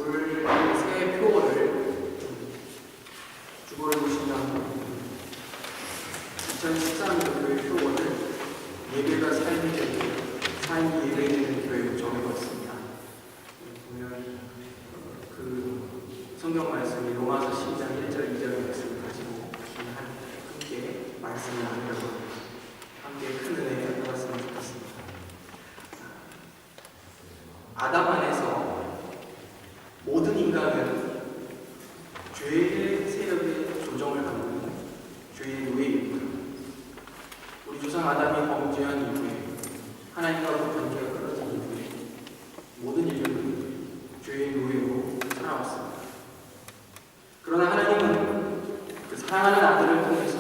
올 새해 표어를 주보를 보신다면 2013년 교회 표어를 예배가 삶이 되고 삶이 예배되는 교회로 정해봤습니다. 보면 그 성경 말씀이 로마서 10장 1절 2절 말씀을 가지고 함께 말씀을 나누려고 함께 큰 은혜 얻어갔으면 좋겠습니다. 아담 안에서 모든 인간은 죄의 세력의 조정을 받는 죄의 노예입니다. 우리 조상 아담이 범죄한 이후에 하나님과의 관계가 끊어진 이후에 모든 인류는 죄의 노예로 살아왔습니다. 그러나 하나님은 그 사랑하는 아들을 통해서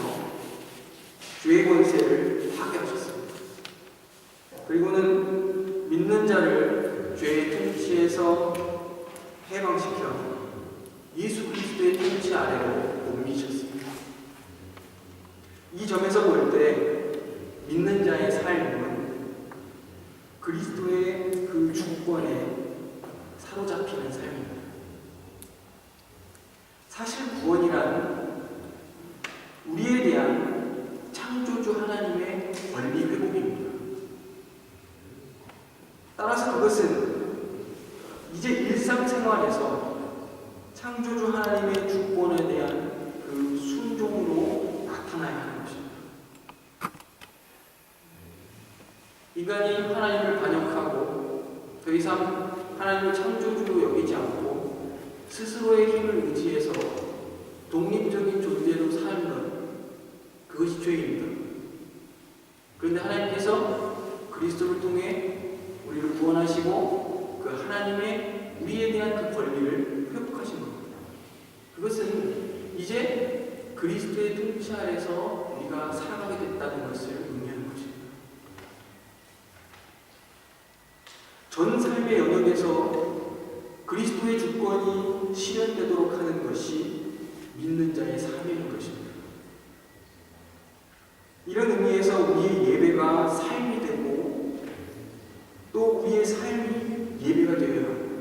죄의 권세를 파괴하셨습니다. 그리고는 믿는 자를 죄의 통치에서 해방시켜 예수 그리스도의 통치 아래로 옮기셨습니다. 이 점에서 볼 때 믿는 자의 삶은 그리스도의 그 주권에 사로잡히는 삶입니다. 사실 구원이란 우리에 대한 창조주 하나님의 권리 회복입니다. 따라서 그것은 이제 일상생활에서 창조주 하나님의 주권에 대한 그 순종으로 나타나야 하는 것입니다. 인간이 하나님을 반역하고 더 이상 하나님을 창조주로 여기지 않고 스스로의 힘을 의지해서 독립적인 존재로 사는 것, 그것이 죄입니다. 그런데 하나님께서 그리스도를 통해 우리를 구원하시고 그 하나님의 우리에 대한 그 권리를 회복하신 겁니다. 그것은 이제 그리스도의 통치 아래서 우리가 살아가게 됐다는 것을 의미하는 것입니다. 전 삶의 영역에서 그리스도의 주권이 실현되도록 하는 것이 믿는 자의 삶인 것입니다. 이런 의미에서 우리의 예배가 삶이 되고 또 우리의 삶이 예배가 되어야 합니다.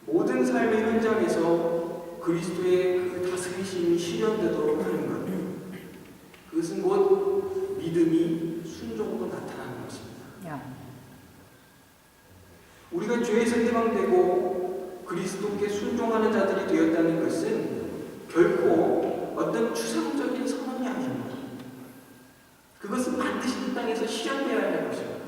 모든 삶의 현장에서 그리스도의 그 다스리심이 실현되도록 하는 것, 그것은 곧 믿음이 순종으로 나타나는 것입니다. 우리가 죄에서 해방되고 그리스도께 순종하는 자들이 되었다는 것은 결코 어떤 추상적인 선언이 아닙니다. 그것은 반드시 이 땅에서 실현되어야 할 것입니다.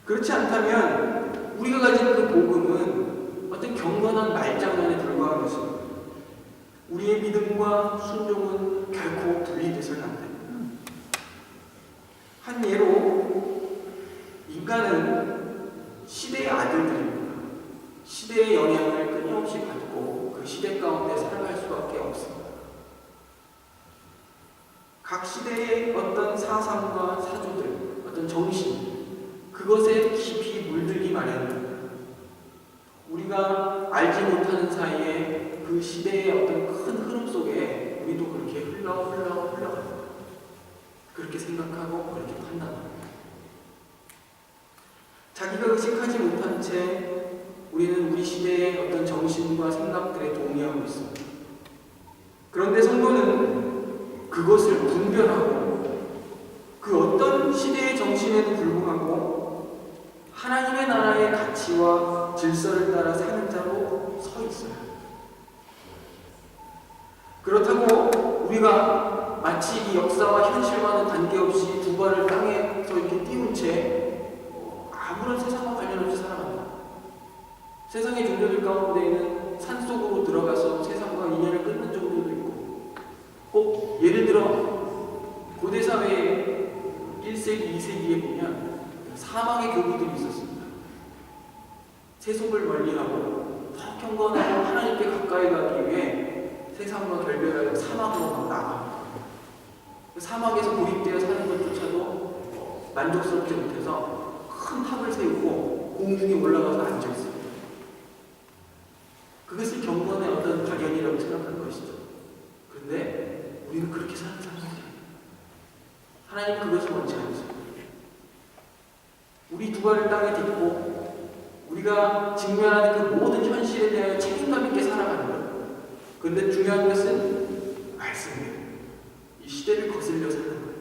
그렇지 않다면 우리가 가진 그 복음은 어떤 경건한 말장난에 불과한 것입니다. 우리의 믿음과 순종은 결코 분리돼서는 안 됩니다. 한 예로 인간은 시대의 아들들입니다. 시대의 영향을 끊임없이 받고 그 시대 가운데 살아갈 수밖에 없습니다. 각 시대의 어떤 사상과 사조들, 어떤 정신, 그것에 깊이 물들기 마련입니다. 우리가 알지 못하는 사이에 그 시대의 어떤 큰 흐름 속에 우리도 그렇게 흘러갑니다. 그렇게 생각하고 그렇게 판단합니다. 자기가 의식하지 못한 채 우리는 우리 시대의 어떤 정신과 생각들에 동의하고 있습니다. 그런데 성도는 그것을 분별하고 그 어떤 시대의 정신에도 불구하고 하나님의 나라의 가치와 질서를 따라 사는 자로 서 있어요. 그렇다고 우리가 마치 이 역사와 현실과는 관계없이 두 발을 땅에서 이렇게 띄운 채 아무런 세상과 관련 없이 살아갑니다. 세상의 종교들 가운데에는 산속으로 들어가서 세상과 인연을 끊는 종교도 있고, 꼭 예를 들어 고대 사회의 1세기, 2세기에 보면 사망의 교구들이 있었습니다. 세속을 멀리하고 더 경건하고 하나님께 가까이 가기 위해 세상과 결별하여 사막으로 막 나갑니다. 사막에서 고립되어 사는 것조차도 만족스럽지 못해서 큰 탑을 세우고 공중에 올라가서 앉아있습니다. 그것을 경건의 어떤 발현이라고 생각하는 것이죠. 그런데 우리는 그렇게 사는 사람이에요. 하나님은 그것을 원치 않으십니다. 우리 두 발을 땅에 딛고 우리 우리가 직면하는 그 모든 현실에 대하여 책임감 있게 살아가는 거예요. 그런데 중요한 것은 말씀이에요. 이 시대를 거슬려 사는 거예요.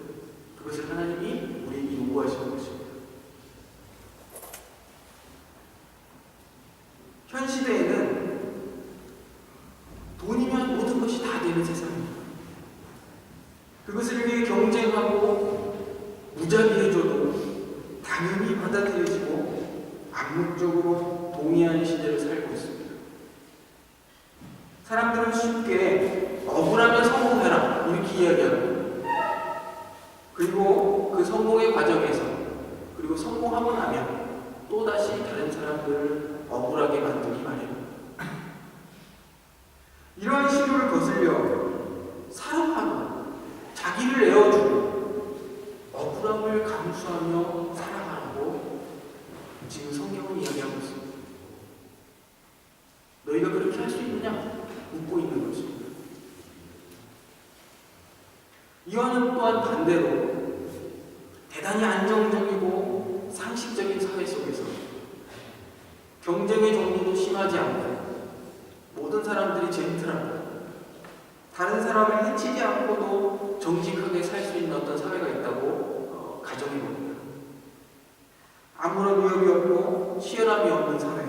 그것을 하나님이 우리에게 요구하시는 것입니다. 현 시대에는 돈이면 모든 것이 다 되는 세상입니다. 그것을 위해 경쟁하고 무자비해줘도 당연히 받아들여지고 암묵적으로 동의하는 시대를 살고 있습니다. 사람들은 쉽게 억울하면 성공해라 이렇게 이야기합니다. 그리고 그 성공의 과정에서 그리고 성공하고 나면 또다시 다른 사람들을 억울하게 만들기 마련입니다. 이러한 시류를 거슬려 사랑하고 자기를 내어주고 억울함을 감수하며 살아가라고 지금 성경은 이야기하고 있습니다. 너희가 그렇게 할 수 있느냐? 묻고 있는 것입니다. 이와는 또한 반대로 대단히 안정적이고 상식적인 사회 속에서 경쟁의 정도도 심하지 않고 모든 사람들이 젠틀하고 다른 사람을 해치지 않고도 정직하게 살 수 있는 어떤 사회가 있다고 가정해 봅니다. 아무런 위협이 없고 치열함이 없는 사회,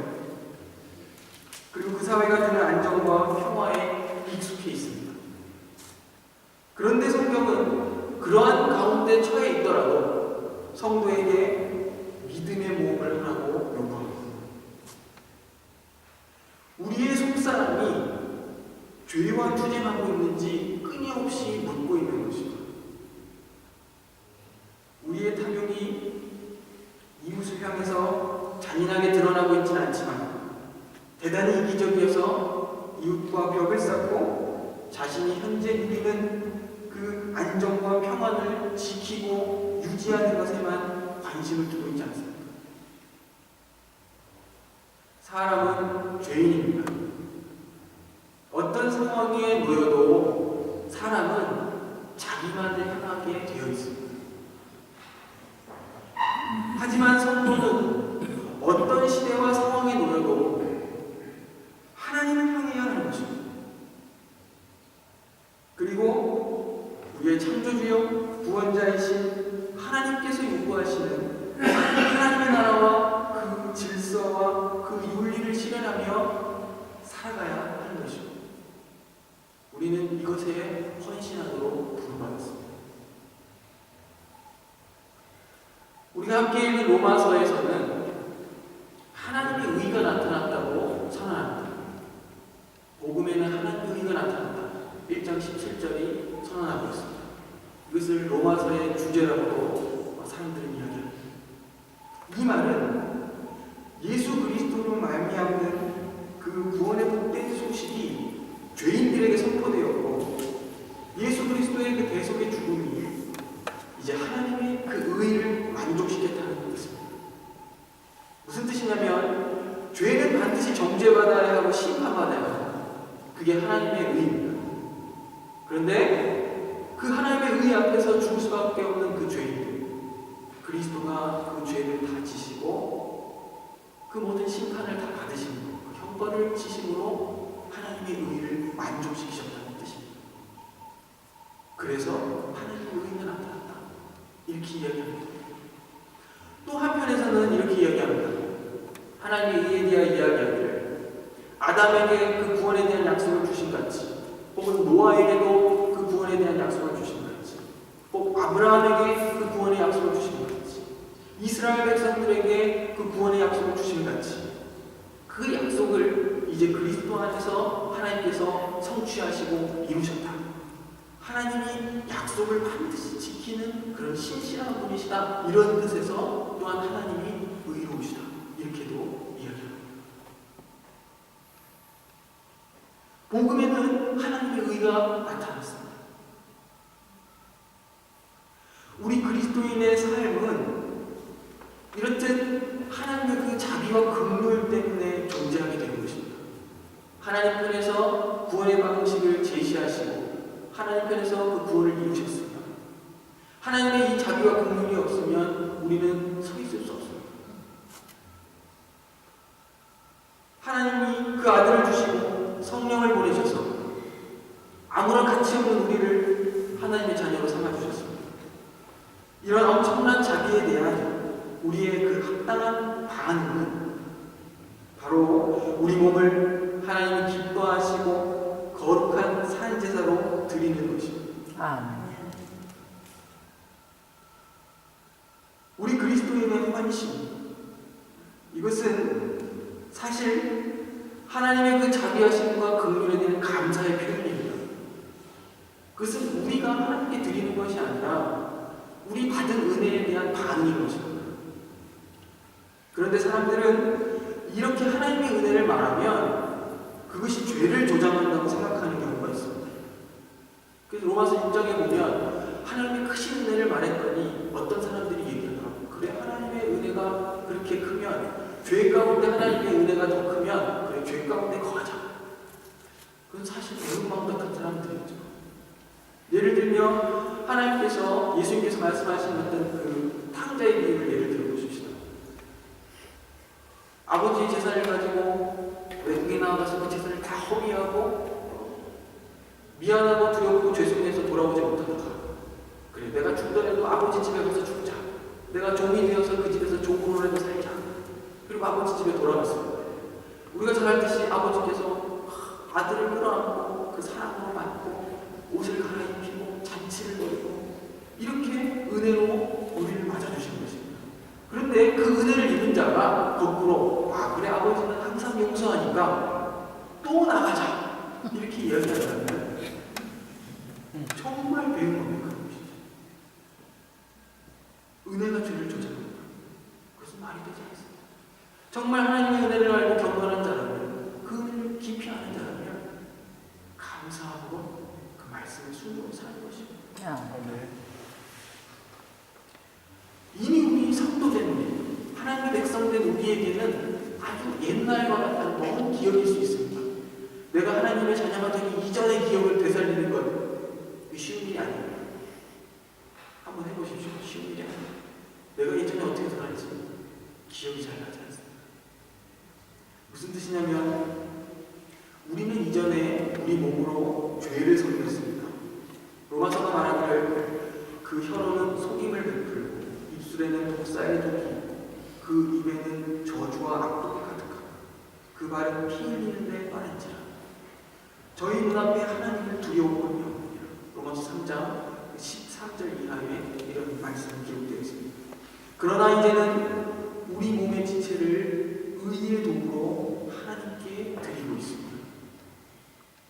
그리고 그 사회가 주는 안정과 평화에 익숙해 있습니다. 그런데 성경은 그러한 가운데 처해 있더라도 성도에게 믿음의 모험을 하라고 요구합니다. 우리의 속사람이 죄와 투쟁하고 있는지 끊임없이 묻고 있는 것입니다. 우리의 탐욕이 이웃을 향해서 잔인하게 드러나고 있지는 않지만 대단히 이기적이어서 이웃과 벽을 쌓고 자신이 현재 누리는 그 안정과 평안을 지키고 유지하는 것에만 관심을 두고 있지 않습니까? 사람은 죄인입니다. 어떤 상황에 놓여도 사람은 자기만을 향하게 되어 있습니다. 하지만 성도는 어떤 시대와 상황에 놓여도 하나님을 향해야 하는 것입니다. 그리고 우리의 창조주여 구원자이신 하나님께서 요구하시는 하나님의 나라와 그 질서와 그 윤리를 실현하며 살아가야 하는 것입니다. 우리는 이것에 헌신하도록 부르받았습니다. 우리가 함께 읽은 로마서에서는 하나님의 의가 나타났다고 선언합니다. 복음에는 하나님의 의가 나타났다. 1장 17절이 선언하고 있습니다. 이것을 로마서의 주제라고도 사람들은 이야기합니다. 이 말은 예수 그리스도로 말미암는 그 구원의 복된 소식이 죄인들에게 선포되었고 예수 그리스도의 그 대속의 죽음이 이제 하나님의 그 의를 만족시켰다는 뜻입니다. 무슨 뜻이냐면 죄는 반드시 정죄받아야 하고 심판받아야 합니다. 그게 하나님의 의입니다. 그런데 그 하나님의 의 앞에서 죽을 수밖에 없는 그 죄인들, 그리스도가 그 죄를 다 지시고 그 모든 심판을 다 받으시는 것, 그 형벌을 지심으로 하나님의 의를 만족시키셨다는 뜻입니다. 그래서 하나님의 의가 나타났다. 이렇게 이야기합니다. 또 한편에서는 이렇게 이야기합니다. 하나님의 의에 대한 이야기하기를 아담에게 그 구원에 대한 약속을 주신 같이 혹은 노아에게도 그 구원에 대한 약속을 주신 같이 꼭 아브라함에게 그 구원의 약속을 주신 같이 이스라엘 백성들에게 그 구원의 약속을 주신 같이 그 약속을 이제 그리스도 안에서 하나님께서 성취하시고 이루셨다. 하나님이 약속을 반드시 지키는 그런 신실한 분이시다. 이런 뜻에서 또한 하나님이 의로우시다. 이렇게도 이야기합니다. 복음에는 하나님의 의가 나타났습니다. 우리 그리스도인의 삶은 이렇듯 하나님의 그 자비와 긍휼 때문에 존재하게 되는 것입니다. 하나님 편에서 구원의 방식을 제시하시고 하나님 편에서 그 구원을 이루셨습니다. 하나님의 이 자비와 긍휼이 없으면 우리는 서 있을 수 없습니다. 하나님이 그 아들을 주시고 성령을 보내셔서 아무런 가치 없는 우리를 하나님의 자녀로 삼아주셨습니다. 이런 엄청난 자비에 대한 우리의 그 합당한 반응은 바로 우리 몸을 하나님이 기뻐하시고 거룩한 산제사로 드리는 것입니다. 아멘. 우리 그리스도인의 헌신, 이것은 사실 하나님의 그 자비하심과 긍휼에 대한 감사의 표현입니다. 그것은 우리가 하나님께 드리는 것이 아니라 우리 받은 은혜에 대한 반응인 것입니다. 그런데 사람들은 이렇게 하나님의 은혜를 말하면 그것이 죄를 조장한다고 생각하는 경우가 있습니다. 그래서 로마서 6장에 보면 하나님의 크신 은혜를 말했더니 어떤 사람들이 얘기를 하고, 그래 하나님의 은혜가 그렇게 크면, 죄 가운데 하나님의 은혜가 더 크면 그래 죄 가운데 거하자. 그건 사실 배은망덕한 사람들이죠. 예를 들면 하나님께서, 예수님께서 말씀하신 어떤 그 탕자의 비유를 예를 들어보십시다. 아버지의 재산을 가지고 외국에 나가서 그 재산을 다 허비하고 미안하고 두렵고 죄송해서 돌아오지 못한다. 그래 내가 죽더라도 아버지 집에 가서 죽자. 내가 종이 되어서 그 집에서 종으로라도 살자. 그리고 아버지 집에 돌아갔습니다. 우리가 잘 알듯이 아버지께서 아들을 끌어안고 그 사랑으로 받고 옷을 갈아입히고 잔치를 벌이고 이렇게 은혜로 우리를 맞아주신 것입니다. 그런데 그 은혜를 입은 자가 거꾸로 그래 아버지는 항상 용서하니까 또 나가자 이렇게 이야기한다면 정말 배은망덕한 것이죠. 은혜가 죄를 조장한다. 그것은 말이 되지 않습니다. 정말 하나님의 은혜를 알고 경건한 자라면, 그 은혜를 깊이 아는 자라면 감사하고 그 말씀을 순종으로 사는 것입니다. 이미 우리 성도된 우리, 하나님의 백성된 우리에게는 아주 옛날과 같은 먼 기억일 수 있습니다. 내가 하나님의 자녀가 되기 이전의 기억을 되살리는 것 쉬운 일이 아닙니다. 한번 해보십시오. 쉬운 일이 아닙니다. 내가 예전에 어떻게 살았지 기억이 잘 나지 않습니다. 무슨 뜻이냐면 우리는 이전에 우리 몸으로 죄를 섬겼습니다. 로마서가 말하기를 그 혀로는 속임을 베풀고 입술에는 독사의 독이 있고 그 입에는 저주와 악독이 가득하고 그 발은 피 흘리는데 빠른지라. 저희 눈앞에 하나님을 두려워하며 로마서 3장 13절 이하에 이런 말씀이 기록되어 있습니다. 그러나 이제는 우리 몸의 지체를 의의 도구로 하나님께 드리고 있습니다.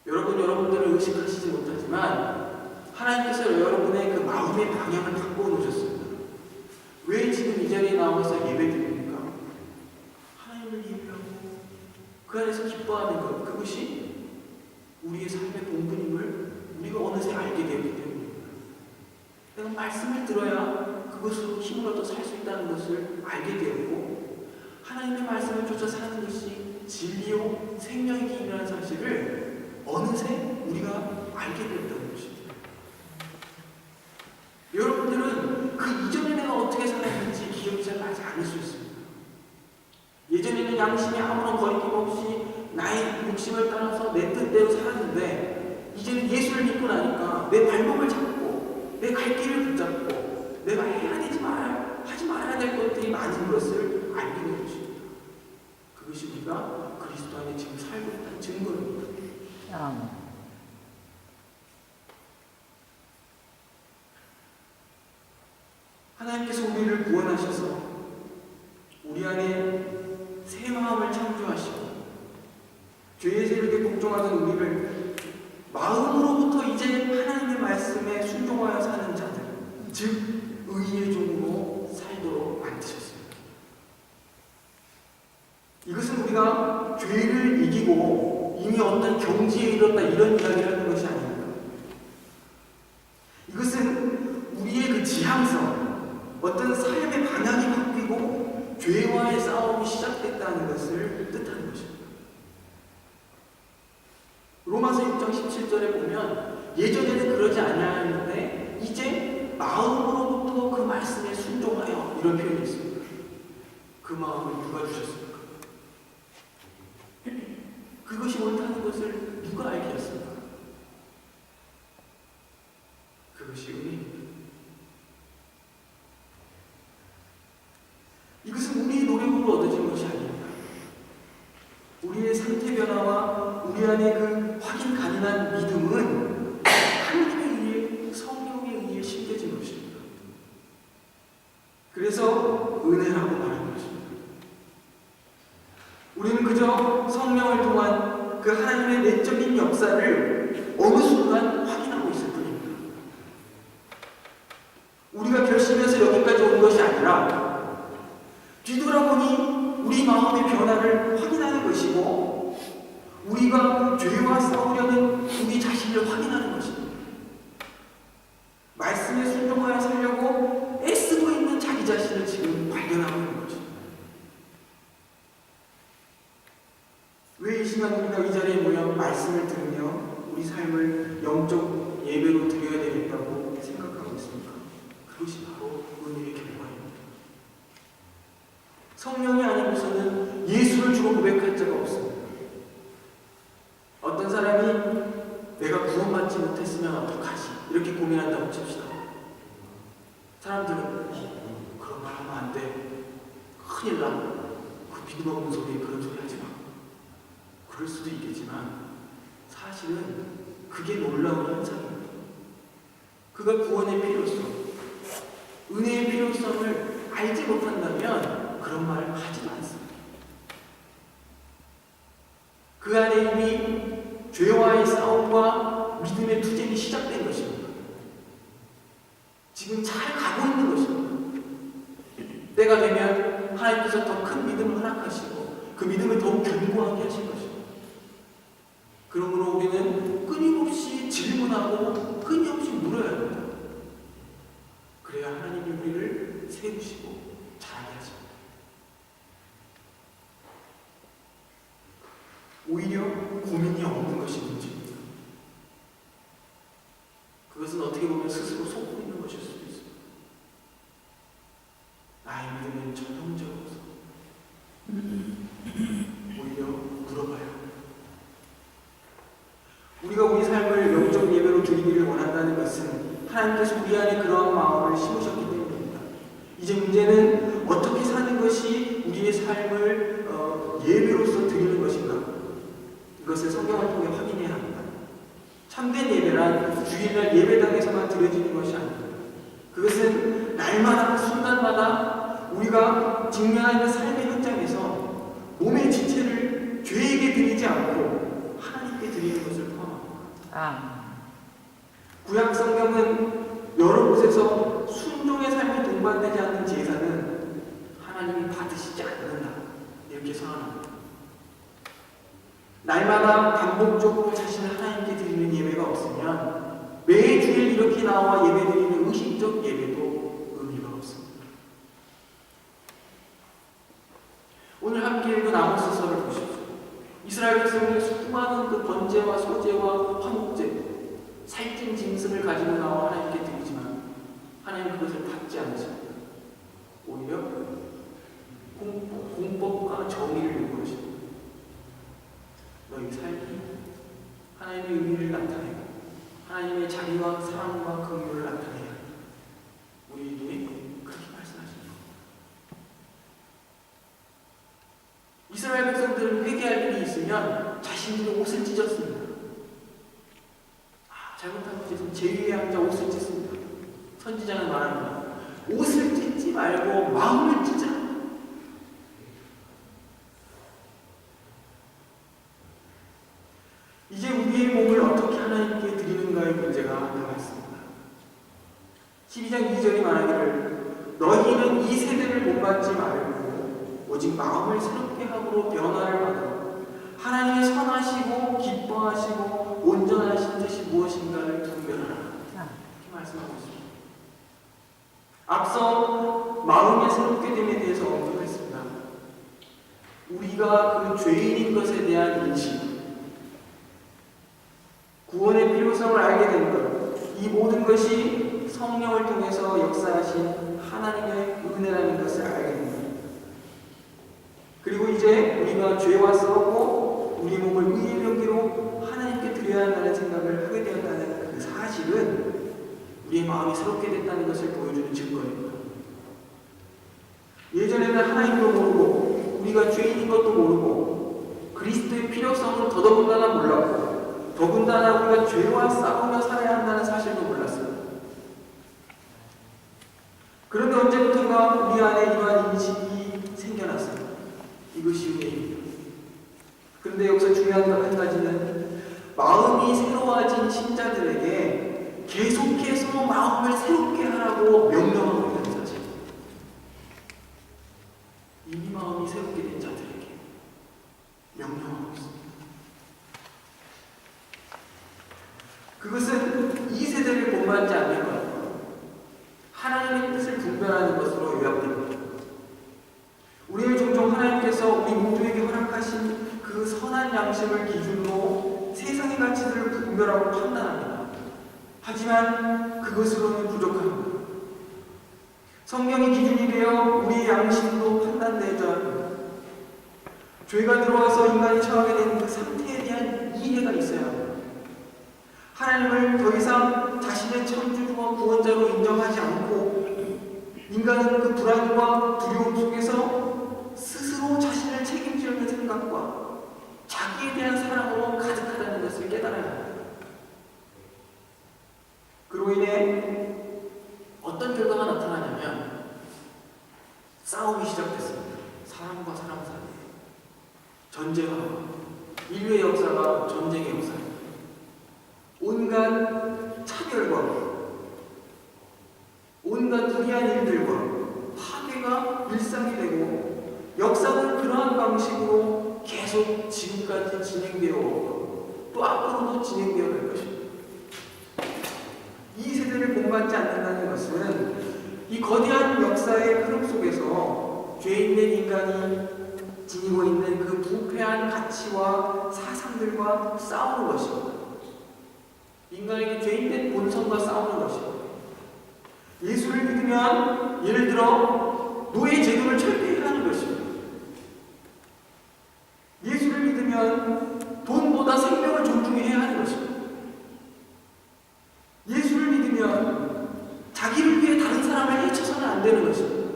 여러분들을 의식하시지 못하지만 하나님께서 여러분의 그 마음의 방향을 바꿔 놓으셨습니다. 왜 지금 이 자리에 나와서 예배드립니까? 하나님을 예배하고 그 안에서 기뻐하는 것, 그것이 우리의 삶의 본분임을 우리가 어느새 알게 되었기 때문입니다. 내가 말씀을 들어야 그것으로 힘을 얻어 살 수 있다는 것을 알게 되었고, 하나님의 말씀을 쫓아 사는 것이 진리요 생명이라는 사실을 어느새 우리가 알게 되었다는 것입니다. 여러분들은 그 이전에 내가 어떻게 살았는지 기억이 잘 나지 않을 수 있습니다. 예전에는 양심에 아무런 거리낌 없이 나의 욕심을 따라서 내 뜻대로 살았는데, 이제는 예수를 믿고 나니까 내 발목을 잡고 내 갈 길을 붙잡고 내가 해야 되지 하지 말아야 될 것들이 많은 것을 알게 된 것입니다. 그것이 우리가 그리스도 안에 지금 살고 있다는 증거입니다. 하나님께서 우리를 구원하셔서 우리 안에 새 마음을 창조하시고 죄의 세력에 복종하던 우리를 마음으로부터 이제 하나님의 말씀에 순종하여 사는 자들, 즉 의의 종으로 살도록 만드셨습니다. 이것은 우리가 죄를 이기고 이미 어떤 경지에 이뤘다 이런 이야기를 하는 것이 아닙니다. 이것은 우리의 그 지향성, 어떤 삶의 방향이 바뀌고 죄와의 싸움이 시작됐다는 것을 뜻하는 것입니다. 로마서 6장 17절에 보면 예전에는 그러지 아니하였는데 이제 마음으로부터 그 말씀에 순종하여 이런 표현이 있습니다. 그 마음을 누가 주셨습니까? 누가 알게 했습니까? 그것이 은혜입니다. 이것은 우리의 노력으로 얻어진 것이 아닙니다. 우리의 상태 변화와 우리 안에 그 확인 가능한 믿음은 하나님에 의해, 성령에 의해 심겨진 것입니다. 그래서 은혜라고 말하는 것입니다. 우리는 그저 성령을 통한 그 하나님의 내적인 역사를 어느 순간 확인하고 있을 뿐입니다. 우리가 결심해서 여기까지 온 것이 아니라 뒤돌아보니 우리 마음의 변화를 확인하는 것이고 우리가 죄와 싸우려는 우리 자신을 확인하는 것입니다. 말씀에 순종하여 살려고 애쓰고 있는 자기 자신을 지금 발견하고 있는 것입니다. 왜 이 시간 우리가 이 자리에 모여 말씀을 들으며 우리 삶을 영적 예배로 드려야 되겠다고 생각하고 있습니까? 그것이 바로 은혜의 결과입니다. 성령이 아니고서는 예수를 주로 고백할 자가 없습니다. 어떤 사람이 내가 구원받지 못했으면 어떡하지? 이렇게 고민한다고 칩시다. 사람들은 그런 말 하면 안 돼. 큰일 나. 그 믿음 없는 소리 그런 소리 하지 마. 그럴 수도 있겠지만 사실은 그게 놀라운 현상입니다. 그가 구원의 필요성, 은혜의 필요성을 알지 못한다면 그런 말을 하지도 않습니다. 그 안에 이미 죄와의 싸움과 믿음의 투쟁이 시작된 것입니다. 지금 잘 가고 있는 것입니다. 때가 되면 하나님께서 더 큰 믿음을 허락하시고 그 믿음을 더욱 견고하게 하실 것입니다. 그러므로 우리는 끊임없이 질문하고 끊임없이 물어야 합니다. 그래야 하나님이 우리를 세우시고 잘하게 하십니다. 오히려 고민이 없는 것이 문제입니다. 그것은 어떻게 보면 스스로 속고 있는 것일 수도 있습니다. 나의 믿음은 전형적으로 오히려 물어봐야 합니다. 우리가 우리 삶을 영적 예배로 드리기를 원한다는 것은 하나님께서 우리 안에 그러한 마음을 심으셨기 때문입니다. 이제 문제는 어떻게 사는 것이 우리의 삶을 예배로서 드리는 것인가? 이것을 성경을 통해 확인해야 합니다. 참된 예배란 주일날 예배당에서만 드려지는 것이 아닙니다. 그것은 날마다 순간마다 우리가 직면하는 삶의 현장에서 몸의 지체를 죄에게 드리지 않고 하나님께 드리는 것을 포함합니다. 구약 성경은 여러 곳에서 순종의 삶이 동반되지 않는 제사는 하나님이 받으시지 않는다 이렇게 선언합니다. 날마다 반복적으로 자신을 하나님께 드리는 예배가 없으면 매주일 이렇게 나와 예배드리는 의식적 예배도 의미가 없습니다. 오늘 함께 읽은 아모스서를 보십시오. 이스라엘 백성이 수많은 그 번제와 소제와 화목제, 살찐 짐승을 가지고 나와 하나님께 드리지만 하나님 그것을 받지 않으십니다. 오히려 공법과 정의를 요구하십니다. 너희 삶이 하나님의 의미를 나타내고 하나님의 자비와 사랑과 긍휼을 나타내야 합니다. 우리에게 그렇게 말씀하십니다. 이스라엘 백성들은 회개할 일이 있으면 자신들의 옷을 찢었습니다. 잘못한 것은 제위의 왕자 옷을 찢습니다. 선지자는 말합니다. 옷을 찢지 말고 마음을 찢자. 이제 우리의 몸을 어떻게 하나님께 드리는가의 문제가 나와 있습니다. 12장 2절이 말하기를 너희는 이 세대를 본받지 말고 오직 마음을 새롭게 함으로 변화를 받아 하나님의 선하시고 기뻐하시고 온전하신 뜻이 무엇인가를 분별하라. 이렇게 말씀하고 있습니다. 앞서 마음의 새롭게 됨에 대해서 언급했습니다. 우리가 그 죄인인 것에 대한 인식, 구원의 필요성을 알게 된 것, 이 모든 것이 성령을 통해서 역사하신 하나님의 은혜라는 것을 알게 됩니다. 그리고 이제 우리가 죄와 싸우고 우리 몸을 의의 병기로 하나님 하나님께 드려야 한다는 생각을 하게 되었다는 그 사실은 우리의 마음이 새롭게 됐다는 것을 보여주는 증거입니다. 예전에는 하나님도 모르고 우리가 죄인인 것도 모르고 그리스도의 필요성을 더더군다나 몰랐고 더군다나 우리가 죄와 싸우며 살아야 한다는 사실도 몰랐어요. 그런데 언제부턴가 우리 안에 이러한 인식이 생겨났어요. 이것이 은혜입니다. 그런데 여기서 중요한 한 가지는 마음이 새로워진 신자들에게 계속해서 마음을 새롭게 하라고 명령하고 있는 사실. 이미 마음이 새롭게 된 자들에게 명령하고 있습니다. 그것은 이 세대를 본받지 않는 것, 하나님의 뜻을 분별하는 것으로 요약됩니다. 우리는 종종 하나님께서 우리 모두에게 허락하신 그 선한 양심을 기준으로 세상의 가치들을 분별하고 판단합니다. 하지만 그것으로는 부족합니다. 성경이 기준이 되어 우리의 양심도 판단되어야 합니다. 죄가 들어와서 인간이 처하게 된 그 상태에 대한 이해가 있어야 합니다. 하나님을 더 이상 자신의 창조주와 구원자로 인정하지 않고 인간은 그 불안과 두려움 속에서 스스로 자신을 책임지려는 생각과 자기에 대한 사랑으로 가득하다는 것을 깨달아야 합니다. 그로 인해 어떤 결과가 나타나냐면 싸움이 시작됐습니다. 사람과 사람 사이에 전쟁하고 인류의 역사가 전쟁의 역사입니다. 온갖 차별과 온갖 불의한 일들과 파괴가 일상이 되고 역사는 그러한 방식으로 계속 지금까지 진행되어 오고 또 앞으로도 진행되어 갈 것입니다. 이 세대를 본받지 않는다는 것은 이 거대한 역사의 흐름 속에서 죄인된 인간이 지니고 있는 그 부패한 가치와 사상들과 싸우는 것입니다. 인간에게 죄인된 본성과 싸우는 것입니다. 예수를 믿으면 예를 들어 노예 제도를 철폐하는 것입니다. 예수를 믿으면 돈보다 생명을 존중해야 하는 것입니다. 예수를 믿으면 자기를 위해 다른 사람을 해쳐서는 안 되는 것입니다.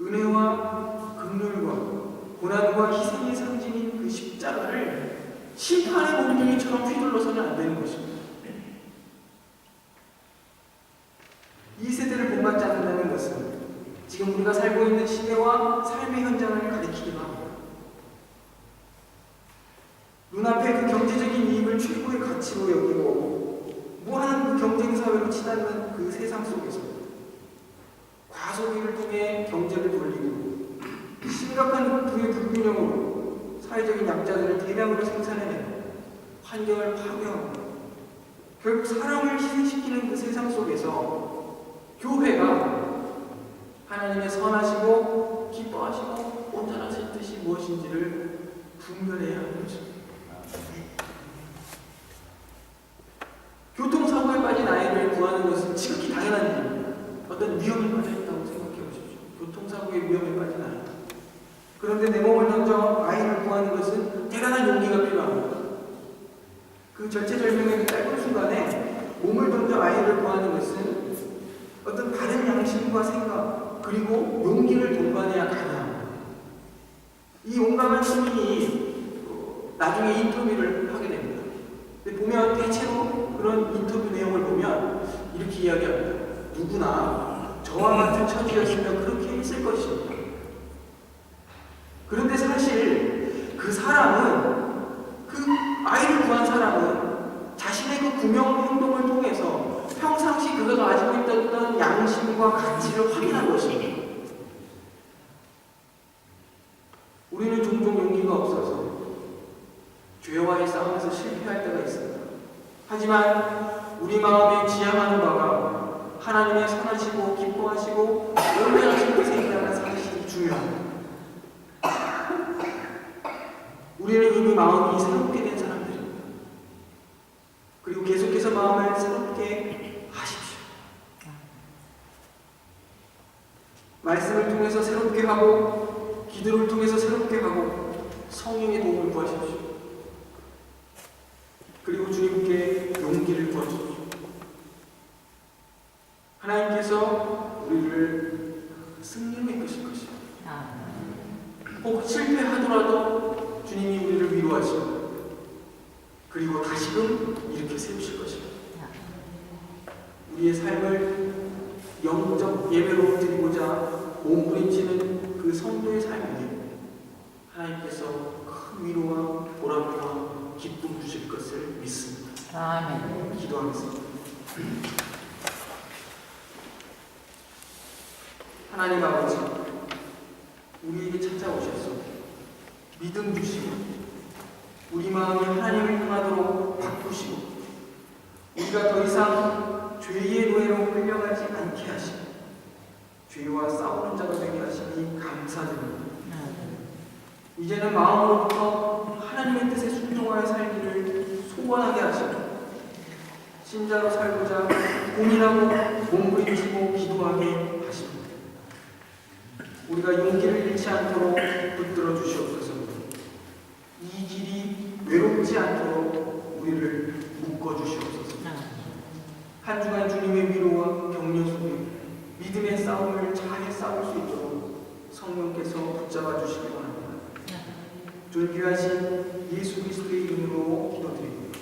은혜와 긍휼과 고난과 희생의 상징인 그 십자가를 심판의 몸뚱이처럼 휘둘러서는 안 되는 것입니다. 이 세대를 본받지 않는다는 것은 지금 우리가 살고 있는 시대와 삶의 현장을 가리키기도 합니다. 눈앞에 그 경제적인 이익을 최고의 가치로 여기고 무한한 그 경쟁사회로 치닫는 그 세상 속에서 과소비를 통해 경제를 돌리고 심각한 부의 불균형으로 사회적인 약자들을 대량으로 생산해내고 환경을 파괴하고 결국 사람을 희생시키는 그 세상 속에서 교회가 하나님의 선하시고 기뻐하시고 온전하신 뜻이 무엇인지를 분별해야 하는 것입니다. 교통사고에 빠진 아이를 구하는 것은 지극히 당연한 일입니다. 어떤 위험에 빠져 있다고 생각해 보십시오. 교통사고의 위험에 빠진 아이. 그런데 내 몸을 던져 아이를 구하는 것은 대단한 용기가 필요합니다. 그 절체절명의 그 짧은 순간에 몸을 던져 아이를 구하는 것은 어떤 바른 양심과 생각 그리고 용기를 동반해야 가능합니다. 이 용감한 시민이 나중에 인터뷰를 하게 됩니다. 근데 보면 대체로 그런 인터뷰 내용을 보면 이렇게 이야기합니다. 누구나 저와 같은 처지였으면 그렇게 했을 것입니다. 그런데 사실 그 사람은 그 아이를 구한 사람은 자신의 그 구명 행동을 통해서 평상시 그가 가지고 있던 양심과 가치를 확인한 것입니다. 우리는 종종 용기가 없어서 죄와의 싸움에서 실패할 때가 있습니다. 하지만 우리 마음에 지향하는 바가 하나님의 선하시고 기뻐하시고 온전하신 뜻에 있다는 사실이 중요합니다. 우리는 이미 마음이 새롭게 된 사람들입니다. 그리고 계속해서 마음을 새롭게 하십시오. 말씀을 통해서 새롭게 하고 기도를 통해서 새롭게 하고 성령의 도움을 구하십시오. 그리고 주님께 용기를 구하십시오. 하나님께서 우리를 승리로 이끄실 것입니다. 혹 실패하더라도 주님이 우리를 위로하시고 그리고 다시금 일으켜 세우실 것입니다. 우리의 삶을 영적 예배로 드리고자 몸부림치는 그 성도의 삶에게 하나님께서 큰 위로와 보람과 기쁨 주실 것을 믿습니다. 아멘. 기도하겠습니다. 하나님 아버지, 우리에게 찾아오셔서 믿음 주시고 우리 마음이 하나님을 향하도록 바꾸시고 우리가 더 이상 죄의 노예로 끌려가지 않게 하시고 죄와 싸우는 자가 되게 하시니 감사드립니다. 이제는 마음으로부터 하나님의 뜻에 순종하여 살기를 소원하게 하시고 신자로 살고자 고민하고 몸부림치고 기도하게 하십니다. 우리가 용기를 잃지 않도록 붙들어 주시옵소서. 이 길이 외롭지 않도록 우리를 묶어 주시옵소서. 한 주간 주님의 위로와 격려 속에 믿음의 싸움을 잘 싸울 수 있도록 성령께서 붙잡아 주시기 바랍니다. 존귀하신 예수 그리스도의 이름으로 기도드립니다.